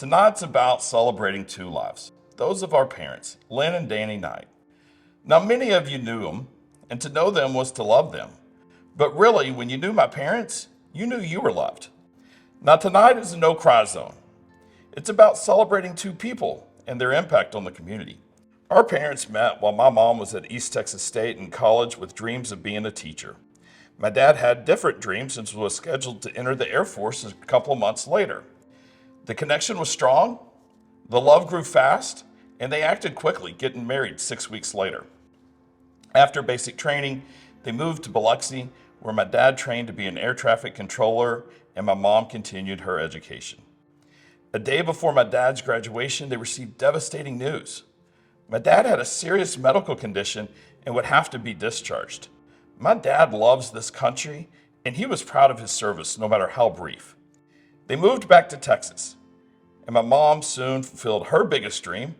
Tonight's about celebrating two lives, those of our parents, Lynn and Danny Knight. Now, many of you knew them, and to know them was to love them. But really, when you knew my parents, you knew you were loved. Now, tonight is a no-cry zone. It's about celebrating two people and their impact on the community. Our parents met while my mom was at East Texas State in college with dreams of being a teacher. My dad had different dreams and was scheduled to enter the Air Force a couple of months later. The connection was strong, the love grew fast, and they acted quickly, getting married 6 weeks later. After basic training, they moved to Biloxi, where my dad trained to be an air traffic controller and my mom continued her education. A day before my dad's graduation, they received devastating news. My dad had a serious medical condition and would have to be discharged. My dad loves this country, and he was proud of his service, no matter how brief. They moved back to Texas, and my mom soon fulfilled her biggest dream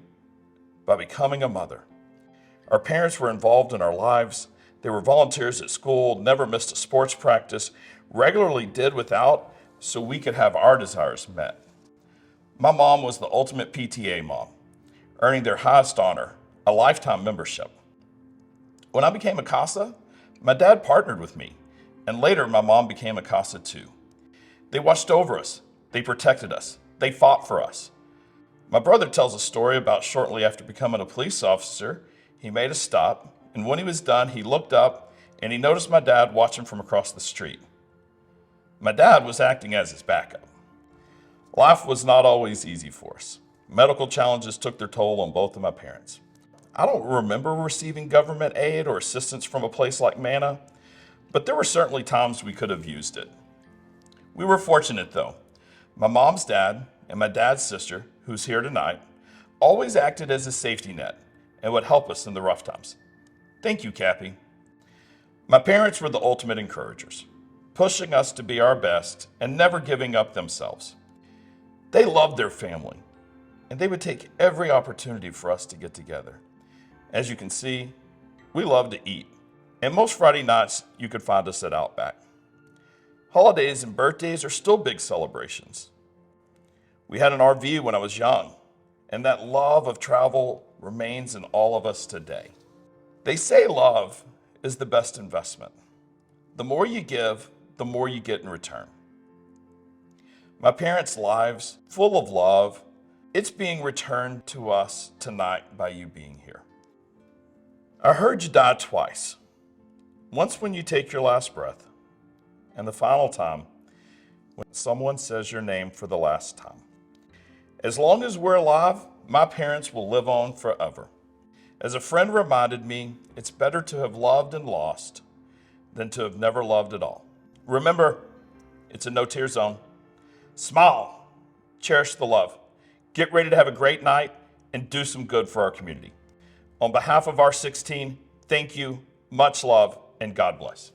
by becoming a mother. Our parents were involved in our lives. They were volunteers at school, never missed a sports practice, regularly did without so we could have our desires met. My mom was the ultimate PTA mom, earning their highest honor, a lifetime membership. When I became a CASA, my dad partnered with me, and later my mom became a CASA too. They watched over us, they protected us, they fought for us. My brother tells a story about shortly after becoming a police officer, he made a stop, and when he was done, he looked up and he noticed my dad watching from across the street. My dad was acting as his backup. Life was not always easy for us. Medical challenges took their toll on both of my parents. I don't remember receiving government aid or assistance from a place like Manna, but there were certainly times we could have used it. We were fortunate though. My mom's dad and my dad's sister, who's here tonight, always acted as a safety net and would help us in the rough times. Thank you, Cappy. My parents were the ultimate encouragers, pushing us to be our best and never giving up themselves. They loved their family, and they would take every opportunity for us to get together. As you can see, we love to eat, and most Friday nights you could find us at Outback. Holidays and birthdays are still big celebrations. We had an RV when I was young, and that love of travel remains in all of us today. They say love is the best investment. The more you give, the more you get in return. My parents' lives, full of love, it's being returned to us tonight by you being here. I heard you die twice. Once when you take your last breath, and the final time when someone says your name for the last time. As long as we're alive, my parents will live on forever. As a friend reminded me, it's better to have loved and lost than to have never loved at all. Remember, it's a no-tear zone. Smile, cherish the love, get ready to have a great night, and do some good for our community. On behalf of our 16, thank you, much love, and God bless.